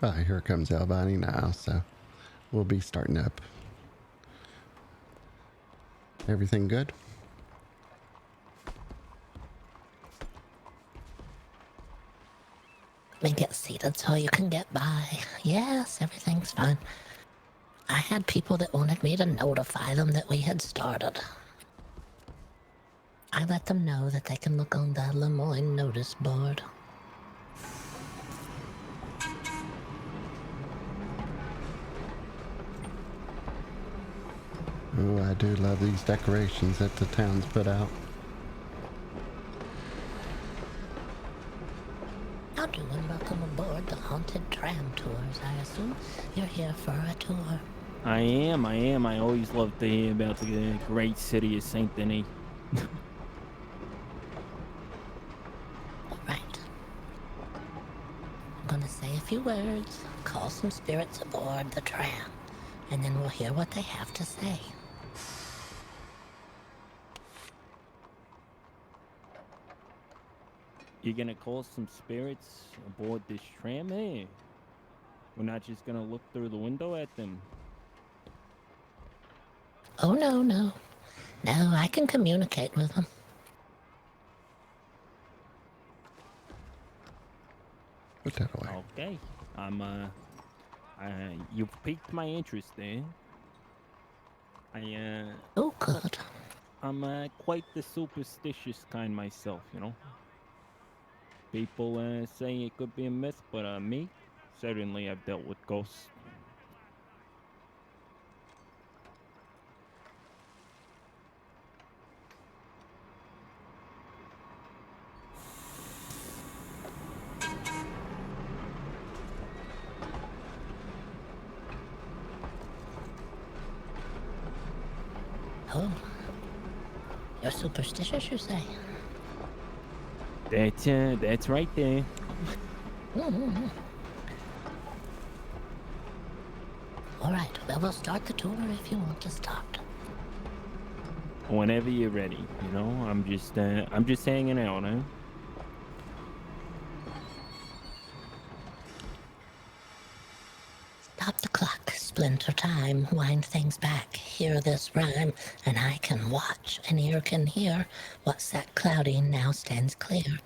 Oh, here comes Albany now, so we'll be starting up. Everything good? Let me get seated so you can get by. Yes, everything's fine. I had people that wanted me to notify them that we had started. I let them know that they can look on the Lemoyne notice board. Oh, I do love these decorations that the town's put out. How do and welcome aboard the haunted tram tours. I assume you're here for a tour. I am. I always love to hear about the great city of Saint Denis. All right. I'm gonna say a few words, call some spirits aboard the tram, and then we'll hear what they have to say. You're gonna call some spirits aboard this tram here? We're not just gonna look through the window at them. Oh, no. No, I can communicate with them. Put that away. Okay. You've piqued my interest there. Oh, good. I'm quite the superstitious kind myself, you know. People say it could be a myth, but me, certainly I've dealt with ghosts. Oh, you're superstitious, you say? That's right there. Mm-hmm. All right, well, we'll start the tour if you want to start. Whenever you're ready, you know. I'm just hanging out, huh? Stop the clock, splinter time, wind things back, hear this rhyme, and I can watch, an ear can hear, what sat cloudy now stands clear.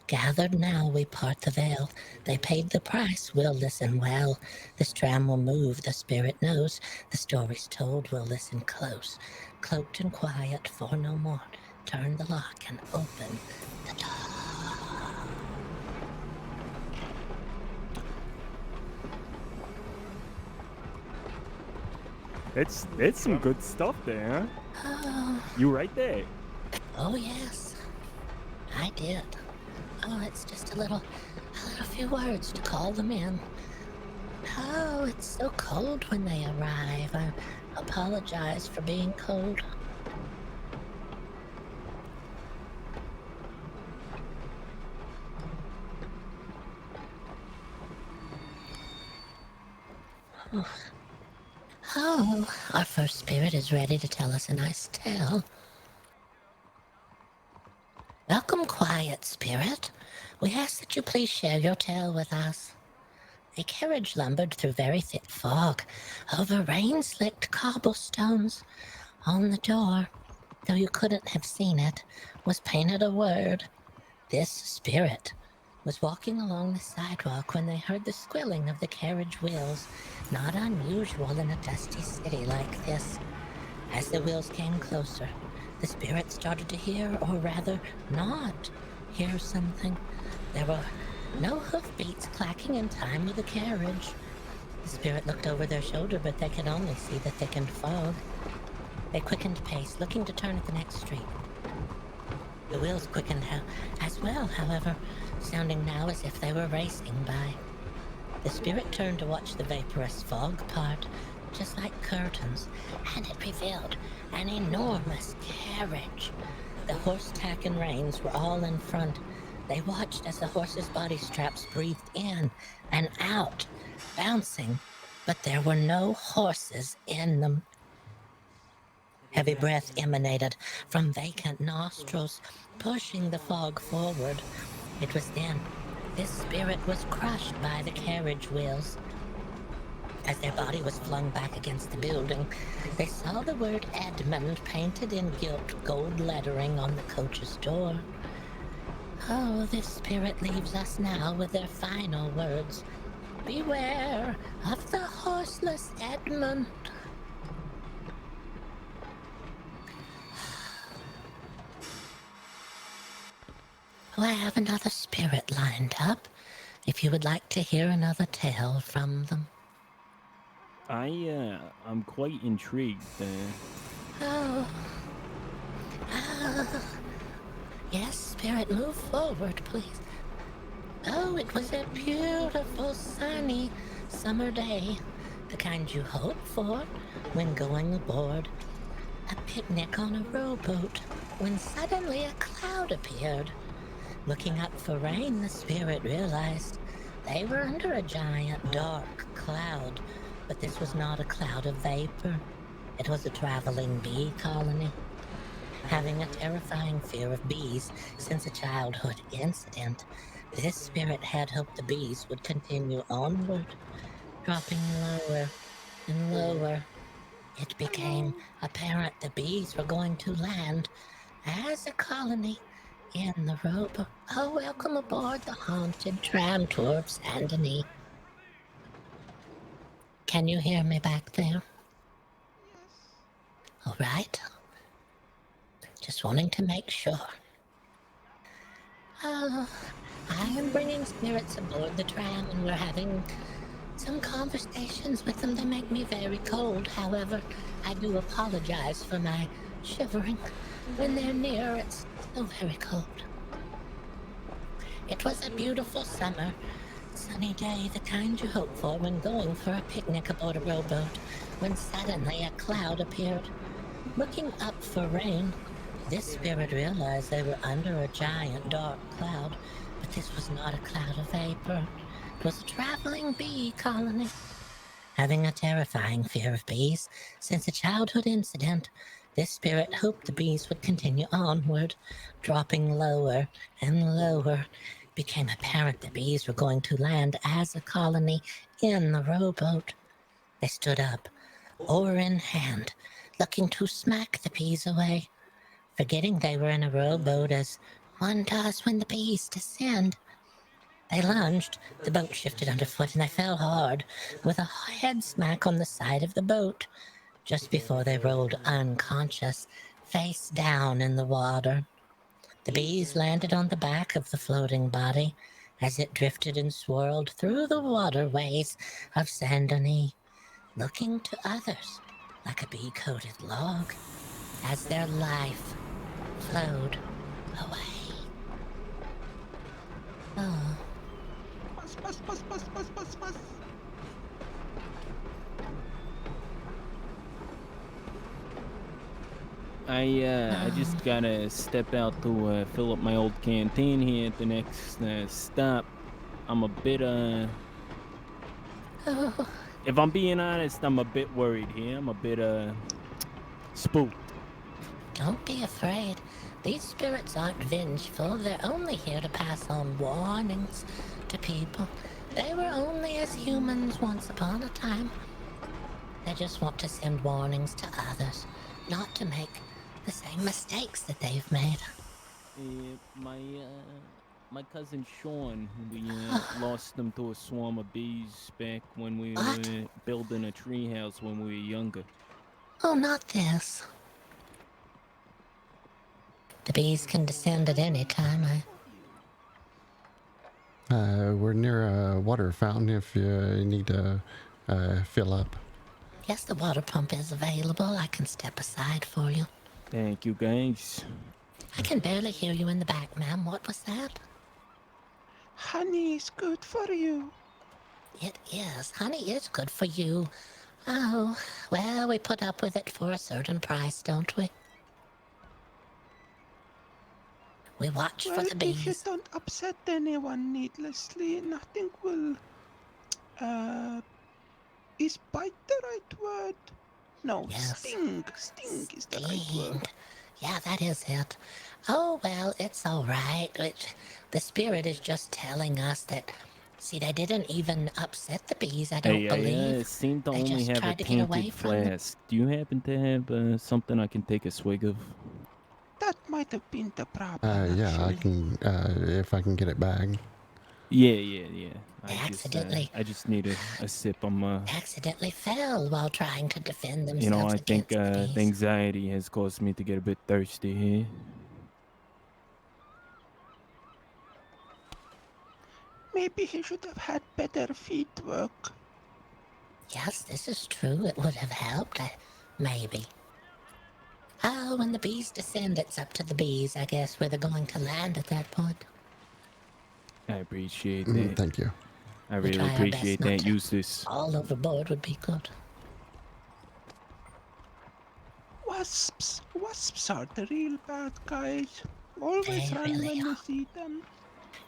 Gathered now we part the veil, they paid the price, we'll listen well. This tram will move, the spirit knows, the story's told, we'll listen close. Cloaked and quiet, for no more, turn the lock and open the door. That's some good stuff there, huh? You right there. Oh, yes, I did. Oh, it's just a few words to call them in. Oh, it's so cold when they arrive. I apologize for being cold. Oh, our first spirit is ready to tell us a nice tale. Welcome, quiet spirit. We ask that you please share your tale with us. A carriage lumbered through very thick fog, over rain-slicked cobblestones. On the door, though you couldn't have seen it, was painted a word. This spirit was walking along the sidewalk when they heard the squealing of the carriage wheels, not unusual in a dusty city like this. As the wheels came closer, the spirit started to hear, or rather not hear something. There were no hoofbeats clacking in time with the carriage. The spirit looked over their shoulder, but they could only see the thickened fog. They quickened pace, looking to turn at the next street. The wheels quickened as well, however, sounding now as if they were racing by. The spirit turned to watch the vaporous fog part, just like curtains, and it revealed an enormous carriage. The horse tack and reins were all in front. They watched as the horse's body straps breathed in and out, bouncing, but there were no horses in them. Heavy breath emanated from vacant nostrils, pushing the fog forward. It was then this spirit was crushed by the carriage wheels. As their body was flung back against the building, they saw the word Edmund painted in gilt gold lettering on the coach's door. Oh, this spirit leaves us now with their final words. Beware of the horseless Edmund. Oh, I have another spirit lined up, if you would like to hear another tale from them. I'm quite intrigued. Oh. Yes, spirit, move forward, please. Oh, it was a beautiful, sunny summer day, the kind you hope for when going aboard a picnic on a rowboat, when suddenly a cloud appeared. Looking up for rain, the spirit realized they were under a giant, dark cloud, but this was not a cloud of vapor. It was a traveling bee colony. Having a terrifying fear of bees since a childhood incident, this spirit had hoped the bees would continue onward, dropping lower and lower. It became apparent the bees were going to land as a colony in the rowboat. Oh, welcome aboard the haunted tram tour of Saint Denis. Can you hear me back there? All right. Just wanting to make sure. Oh, I am bringing spirits aboard the tram, and we're having some conversations with them that make me very cold. However, I do apologize for my shivering. When they're near, it's so very cold. It was a beautiful summer, sunny day, the kind you hope for when going for a picnic aboard a rowboat, when suddenly a cloud appeared. Looking up for rain, this spirit realized they were under a giant dark cloud, but this was not a cloud of vapor. It was a traveling bee colony. Having a terrifying fear of bees since a childhood incident, this spirit hoped the bees would continue onward, dropping lower and lower. It became apparent the bees were going to land as a colony in the rowboat. They stood up, oar in hand, looking to smack the bees away, forgetting they were in a rowboat as one does when the bees descend. They lunged, the boat shifted underfoot, and they fell hard, with a head smack on the side of the boat, just before they rolled unconscious, face down in the water. The bees landed on the back of the floating body as it drifted and swirled through the waterways of Saint Denis, looking to others like a bee-coated log as their life flowed away. Oh. I just gotta step out to fill up my old canteen here at the next stop. I'm a bit if I'm being honest, I'm a bit worried here. I'm a bit spooked. Don't be afraid. These spirits aren't vengeful. They're only here to pass on warnings to people. They were only as humans once upon a time. They just want to send warnings to others, not to make the same mistakes that they've made. My cousin Sean, we lost him to a swarm of bees back when we What? were building a treehouse when we were younger. Oh, not this. The bees can descend at any time. We're near a water fountain if you need to fill up. Yes, the water pump is available. I can step aside for you. Thank you, guys. I can barely hear you in the back, ma'am. What was that? Honey is good for you. It is. Honey is good for you. Oh, well, we put up with it for a certain price, don't we? We watch for the bees. If you don't upset anyone needlessly, nothing will... is bite the right word? No, Yes. sting. Sting is the right word. Yeah, that is it. Oh, well, it's all right. The spirit is just telling us that, see, they didn't even upset the bees, I don't Hey, I believe. seem to They only just have a tried to get away tainted from them. flask. Do you happen to have something I can take a swig of? That might have been the problem, Yeah, I actually. can, if I can get it back. Yeah. They I just need a sip. accidentally fell while trying to defend You know, themselves I think against the the bees. anxiety has caused me to get a bit thirsty here. Maybe he should have had better feet work. Yes, this is true. It would have helped, maybe. Oh, when the bees descend, it's up to the bees, I guess, where they're going to land at that point. I appreciate that. Thank you. I We really try our best appreciate not that, to. Eustace. All overboard would be good. Wasps. Wasps are the real bad guys. Always They run really when you are. see them.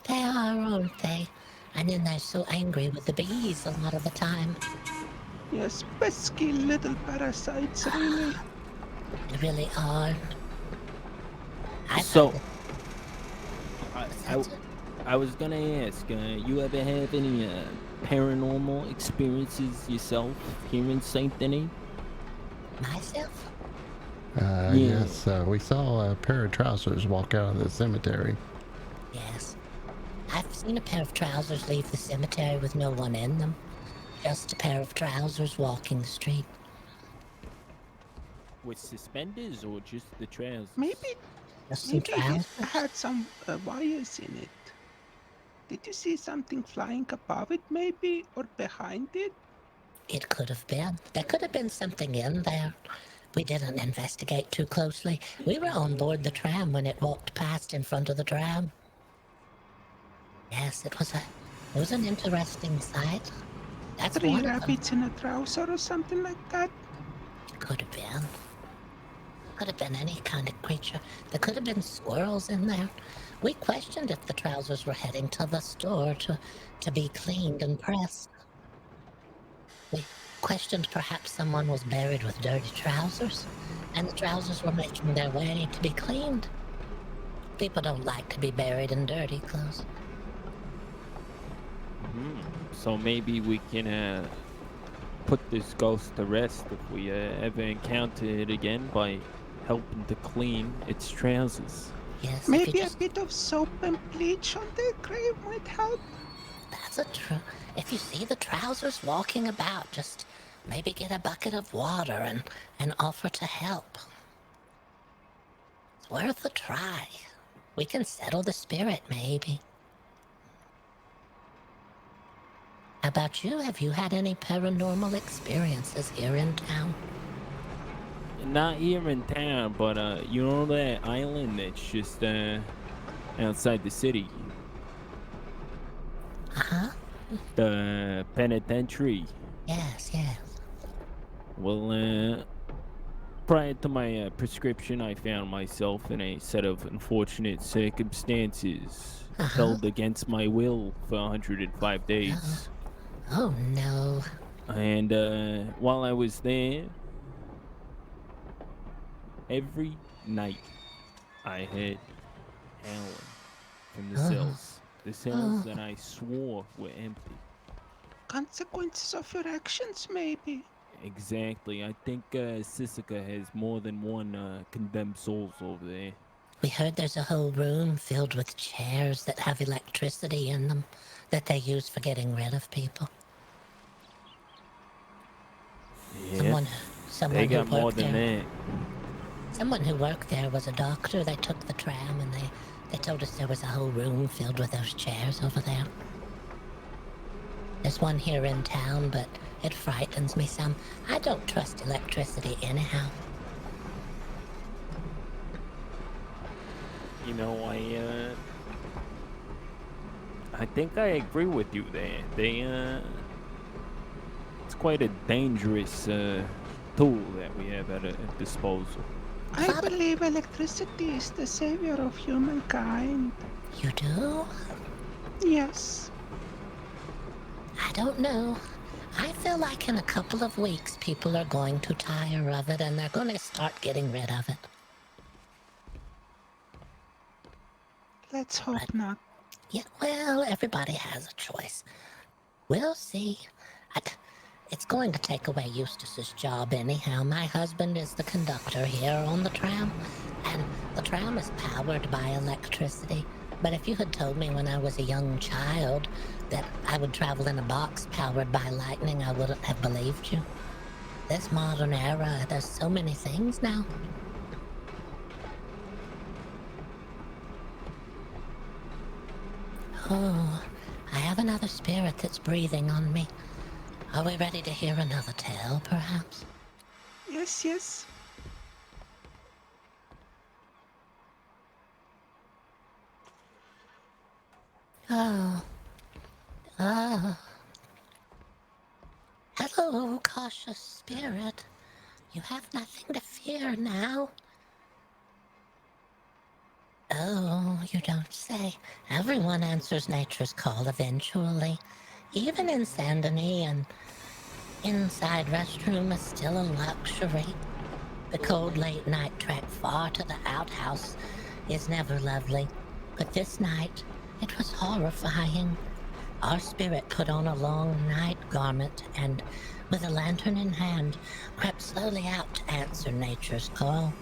They are, aren't they? And then they're so angry with the bees a lot of the time. Yes, pesky little parasites, really. They really are. I've So, heard it. I, What's I, that? I was gonna ask, you ever have any paranormal experiences yourself here in Saint Denis? Myself? Yeah. Yes, we saw a pair of trousers walk out of the cemetery. Yes. I've seen a pair of trousers leave the cemetery with no one in them. Just a pair of trousers walking the street. With suspenders or just the trousers? Just some Maybe it trousers. had some wires in it. Did you see something flying above it, maybe? Or behind it? It could have been. There could have been something in there. We didn't investigate too closely. We were on board the tram when it walked past in front of the tram. Yes, it was an interesting sight. That's 3 one of them. rabbits in a trouser or something like that? It could have been. Could have been any kind of creature. There could have been squirrels in there. We questioned if the trousers were heading to the store to be cleaned and pressed. We questioned perhaps someone was buried with dirty trousers, and the trousers were making their way to be cleaned. People don't like to be buried in dirty clothes. So maybe we can put this ghost to rest if we ever encounter it again by helping to clean its trousers. Yes, Maybe a bit of soap and bleach on the grave might help. That's a true. If you see the trousers walking about, just maybe get a bucket of water and offer to help. It's worth a try. We can settle the spirit, maybe. How about you? Have you had any paranormal experiences here in town? Not here in town, but you know that island that's just outside the city? Uh-huh. The penitentiary. Yes. Well, prior to my prescription, I found myself in a set of unfortunate circumstances, held against my will for 105 days. Oh, no. And while I was there, every night I heard howling from the cells. The cells that I swore were empty. Consequences of your actions, maybe. Exactly. I think Sisika has more than one condemned souls over there. We heard there's a whole room filled with chairs that have electricity in them that they use for getting rid of people. Yeah, Someone they who got more worked than there. that. Someone who worked there was a doctor. They took the tram and they told us there was a whole room filled with those chairs over there. There's one here in town, but it frightens me some. I don't trust electricity anyhow. You know, I think I agree with you there. It's quite a dangerous tool that we have at our disposal. I believe electricity is the savior of humankind. You do? Yes. I don't know. I feel like in a couple of weeks people are going to tire of it and they're going to start getting rid of it. Let's hope not. Yeah, well, everybody has a choice. We'll see. It's going to take away Eustace's job anyhow. My husband is the conductor here on the tram, and the tram is powered by electricity. But if you had told me when I was a young child that I would travel in a box powered by lightning, I wouldn't have believed you. This modern era, there's so many things now. Oh, I have another spirit that's breathing on me. Are we ready to hear another tale, perhaps? Yes, yes. Oh. Hello, cautious spirit. You have nothing to fear now. Oh, you don't say. Everyone answers nature's call eventually. Even in Saint-Denis, an inside restroom is still a luxury. The cold late night trek far to the outhouse is never lovely, but this night it was horrifying. Our spirit put on a long night garment and, with a lantern in hand, crept slowly out to answer nature's call.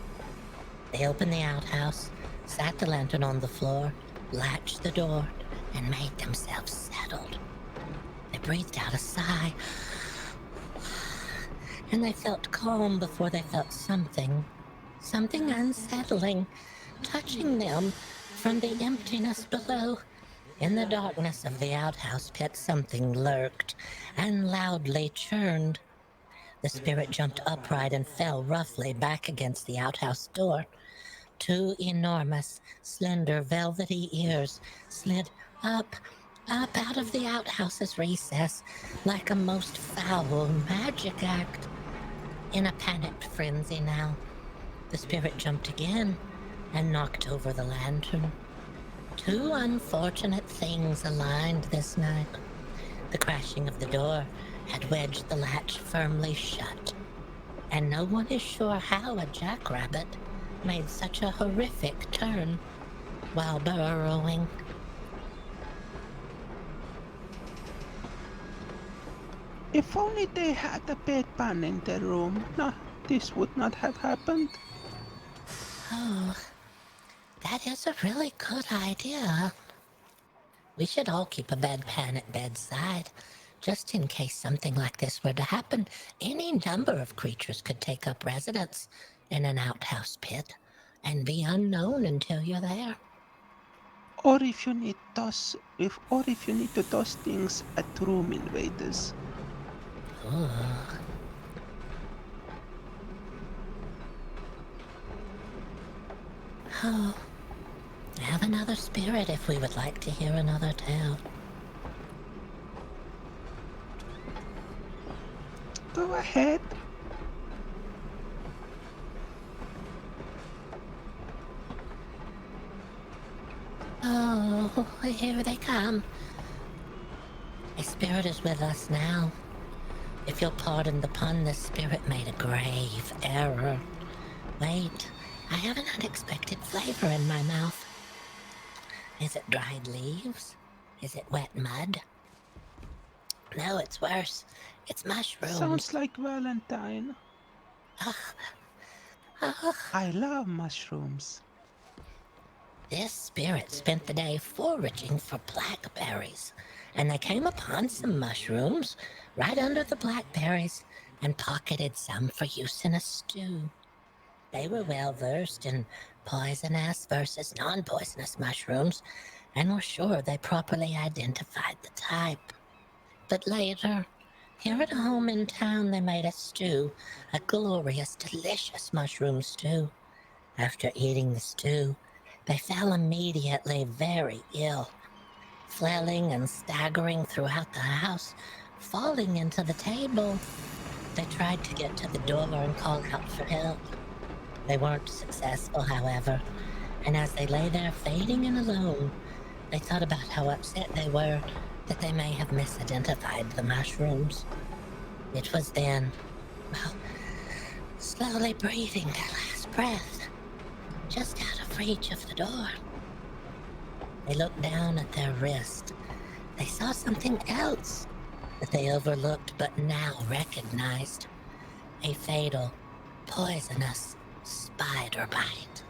They opened the outhouse, sat the lantern on the floor, latched the door, and made themselves settled. They breathed out a sigh, and they felt calm before they felt something unsettling, touching them from the emptiness below. In the darkness of the outhouse pit, something lurked and loudly churned. The spirit jumped upright and fell roughly back against the outhouse door. Two enormous, slender, velvety ears slid up out of the outhouse's recess like a most foul magic act. In a panicked frenzy now, the spirit jumped again and knocked over the lantern. Two unfortunate things aligned this night. The crashing of the door had wedged the latch firmly shut, and no one is sure how a jackrabbit made such a horrific turn while burrowing. If only they had a bedpan in their room, no, this would not have happened. Oh, that is a really good idea. We should all keep a bedpan at bedside, just in case something like this were to happen. Any number of creatures could take up residence in an outhouse pit and be unknown until you're there. Or if you need to toss things at room invaders. Ooh. Oh, I have another spirit if we would like to hear another tale. Go ahead. Oh, here they come. A spirit is with us now. If you'll pardon the pun, this spirit made a grave error. Wait, I have an unexpected flavor in my mouth. Is it dried leaves? Is it wet mud? No, it's worse. It's mushrooms. Sounds like Valentine. I love mushrooms. This spirit spent the day foraging for blackberries, and they came upon some mushrooms right under the blackberries and pocketed some for use in a stew. They were well versed in poisonous versus non-poisonous mushrooms and were sure they properly identified the type. But later, here at home in town, they made a stew, a glorious, delicious mushroom stew. After eating the stew, they fell immediately very ill, flailing and staggering throughout the house, falling into the table. They tried to get to the door and call out for help. They weren't successful, however, and as they lay there fading and alone, they thought about how upset they were that they may have misidentified the mushrooms. It was then, well, slowly breathing their last breath, just out of reach of the door. They looked down at their wrist. They saw something else that they overlooked but now recognized. A fatal, poisonous spider bite.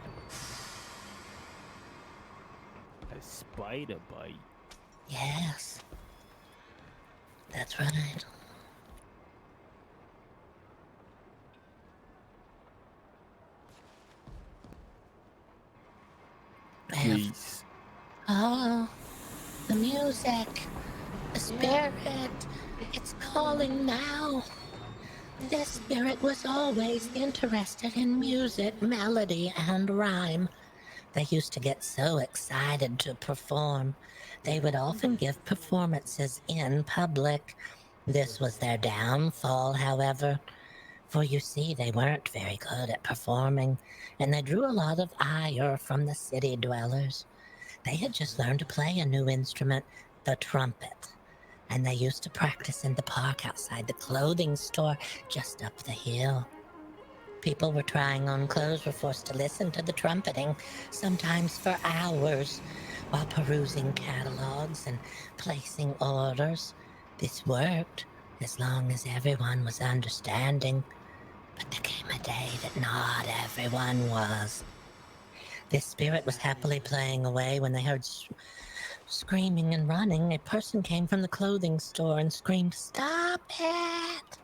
A spider bite. Yes, that's right. Please. Oh, the music. The spirit. It's calling now. This spirit was always interested in music, melody, and rhyme. They used to get so excited to perform. They would often give performances in public. This was their downfall, however, for you see, they weren't very good at performing, and they drew a lot of ire from the city dwellers. They had just learned to play a new instrument, the trumpet, and they used to practice in the park outside the clothing store just up the hill. People were trying on clothes were forced to listen to the trumpeting, sometimes for hours, while perusing catalogs and placing orders. This worked as long as everyone was understanding. But there came a day that not everyone was. This spirit was happily playing away when they heard screaming and running. A person came from the clothing store and screamed, "Stop it!"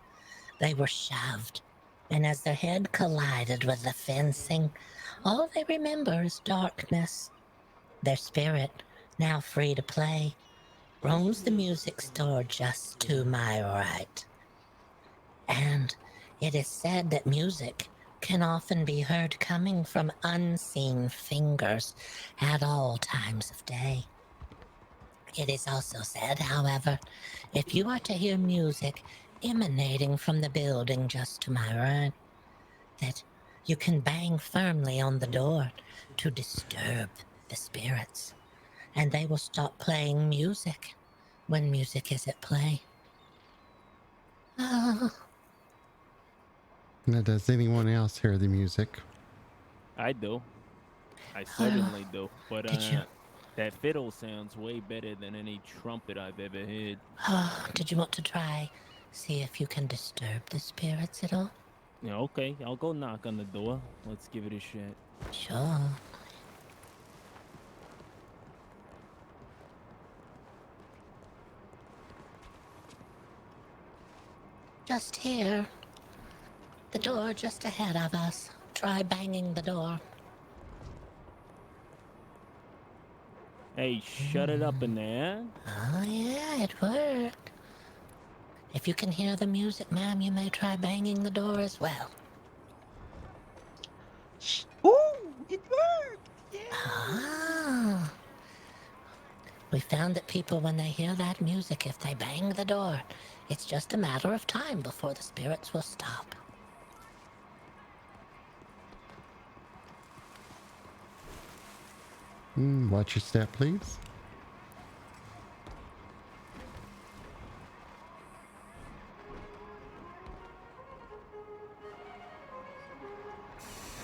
They were shoved, and as their head collided with the fencing, all they remember is darkness. Their spirit, now free to play, roams the music store just to my right. And it is said that music can often be heard coming from unseen fingers at all times of day. It is also said, however, if you are to hear music emanating from the building just to my right, that you can bang firmly on the door to disturb the spirits, and they will stop playing music when music is at play. Oh, Now, does anyone else hear the music? I do. I certainly do. But did you? that fiddle sounds way better than any trumpet I've ever heard. Oh, did you want to try, see if you can disturb the spirits at all? Yeah, okay. I'll go knock on the door. Let's give it a shot. Sure. Just here. The door just ahead of us. Try banging the door. Hey, shut it up in there. Oh, yeah, it worked. If you can hear the music, ma'am, you may try banging the door as well. Oh, it worked! Yeah. Ah. We found that people, when they hear that music, if they bang the door, it's just a matter of time before the spirits will stop. Watch your step, please.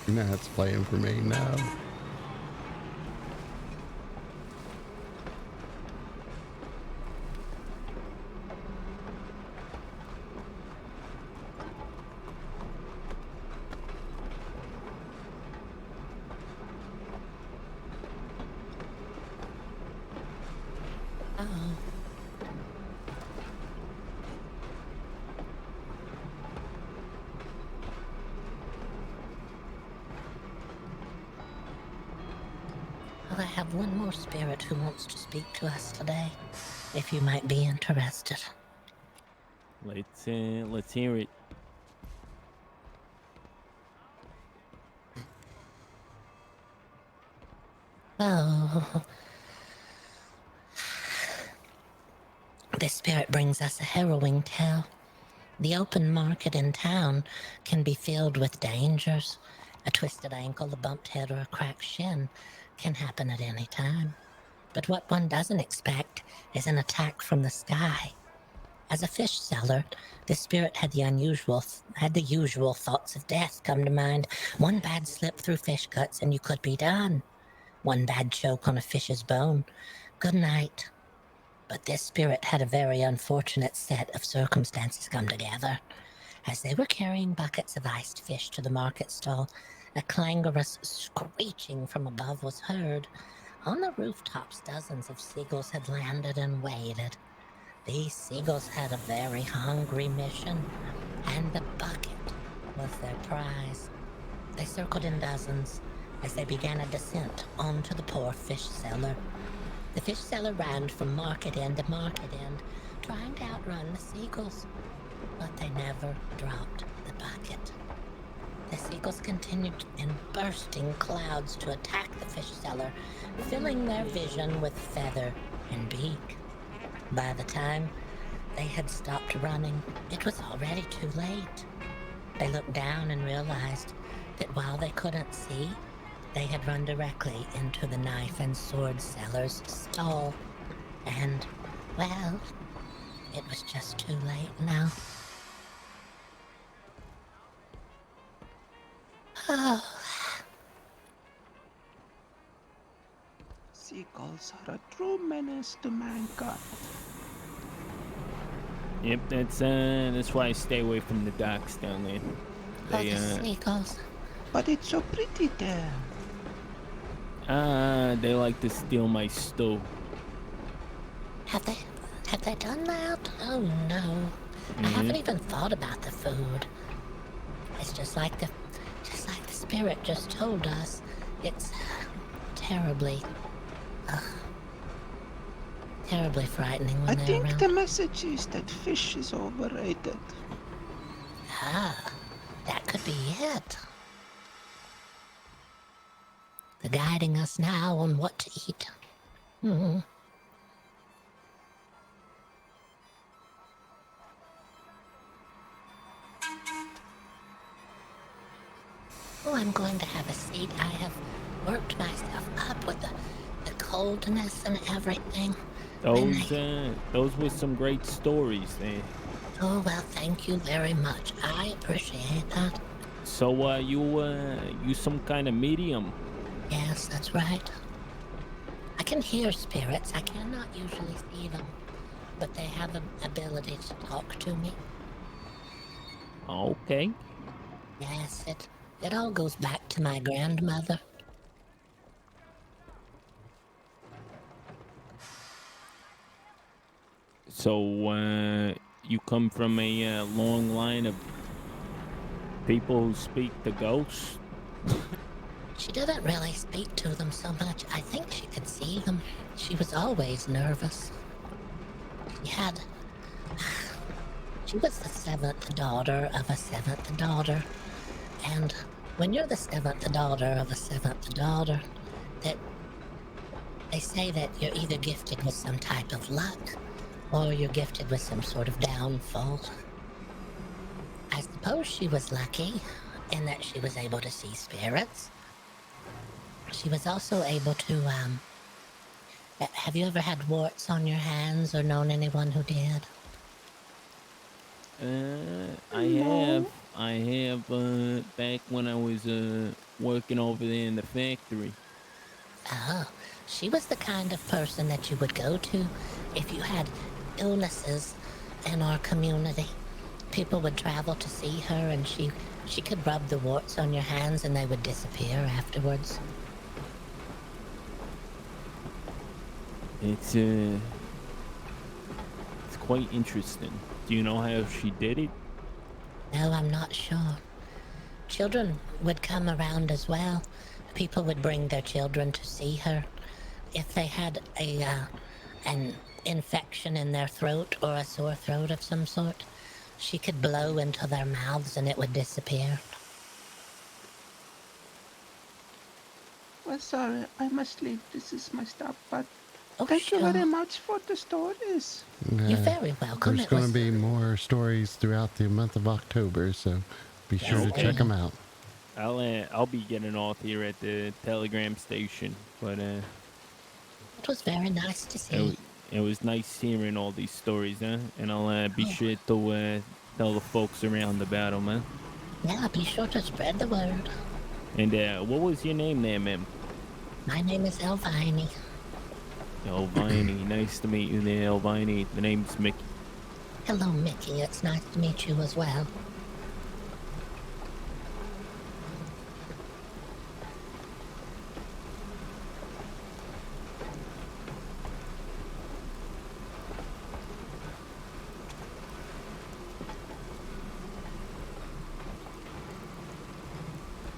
Now it's playing for me now. Uh-oh. Well, I have one more spirit who wants to speak to us today, if you might be interested. Let's hear it. Oh. This spirit brings us a harrowing tale. The open market in town can be filled with dangers. A twisted ankle, a bumped head, or a cracked shin can happen at any time. But what one doesn't expect is an attack from the sky. As a fish seller, the spirit had the usual thoughts of death come to mind. One bad slip through fish guts and you could be done. One bad choke on a fish's bone. Good night. But this spirit had a very unfortunate set of circumstances come together. As they were carrying buckets of iced fish to the market stall, a clangorous screeching from above was heard. On the rooftops, dozens of seagulls had landed and waited. These seagulls had a very hungry mission, and the bucket was their prize. They circled in dozens as they began a descent onto the poor fish seller. The fish seller ran from market end to market end, trying to outrun the seagulls, but they never dropped the bucket. The seagulls continued in bursting clouds to attack the fish seller, filling their vision with feather and beak. By the time they had stopped running, it was already too late. They looked down and realized that while they couldn't see, they had run directly into the knife and sword seller's stall. And, well, it was just too late now. Oh, Seagulls are a true menace to mankind. Yep, that's why I stay away from the docks down there. the seagulls. But it's so pretty there. They like to steal my stew. Have they done that? Oh no. I haven't even thought about the food. It's just like the spirit just told us. It's terribly frightening when I they're think around. the message is that fish is overrated. Ah, that could be it. They're guiding us now on what to eat. Oh, I'm going to have a seat. I have worked myself up with the coldness and everything. Those were some great stories there. Oh, well, thank you very much. I appreciate that. So, you some kind of medium? Yes, that's right. I can hear spirits. I cannot usually see them, but they have an ability to talk to me. Okay. Yes, it all goes back to my grandmother. So, you come from a long line of people who speak to ghosts? She didn't really speak to them so much. I think she could see them. She was always nervous. She was the seventh daughter of a seventh daughter. And when you're the seventh daughter of a seventh daughter, that they say that you're either gifted with some type of luck or you're gifted with some sort of downfall. I suppose she was lucky in that she was able to see spirits. She was also able to, have you ever had warts on your hands or known anyone who did? I have, back when I was, working over there in the factory. Oh, she was the kind of person that you would go to if you had illnesses in our community. People would travel to see her and she could rub the warts on your hands and they would disappear afterwards. It's quite interesting. Do you know how she did it? No, I'm not sure. Children would come around as well. People would bring their children to see her. If they had an infection in their throat or a sore throat of some sort, she could blow into their mouths and it would disappear. Well, sorry, I must leave. This is my stop, but Oh, thank you sure. very much for the stories. You're very welcome. There's going to be more stories throughout the month of October, so be sure to okay. check them out. I'll be getting off here at the telegram station, but It was very nice to see. it was nice hearing all these stories, huh? And I'll be sure to tell the folks around about them, huh? Yeah, be sure to spread the word. And what was your name there, ma'am? My name is Elvini. Elvini, nice to meet you there, Elvini. The name's Mickey. Hello, Mickey. It's nice to meet you as well.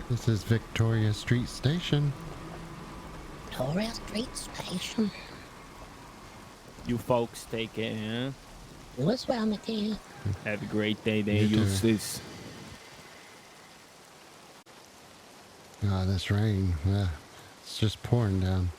This is Victoria Street Station. Victoria Street Station. You folks take care, huh? You as well, Mickey. Have a great day there, You too. Eustace. Ah, this rain. It's just pouring down.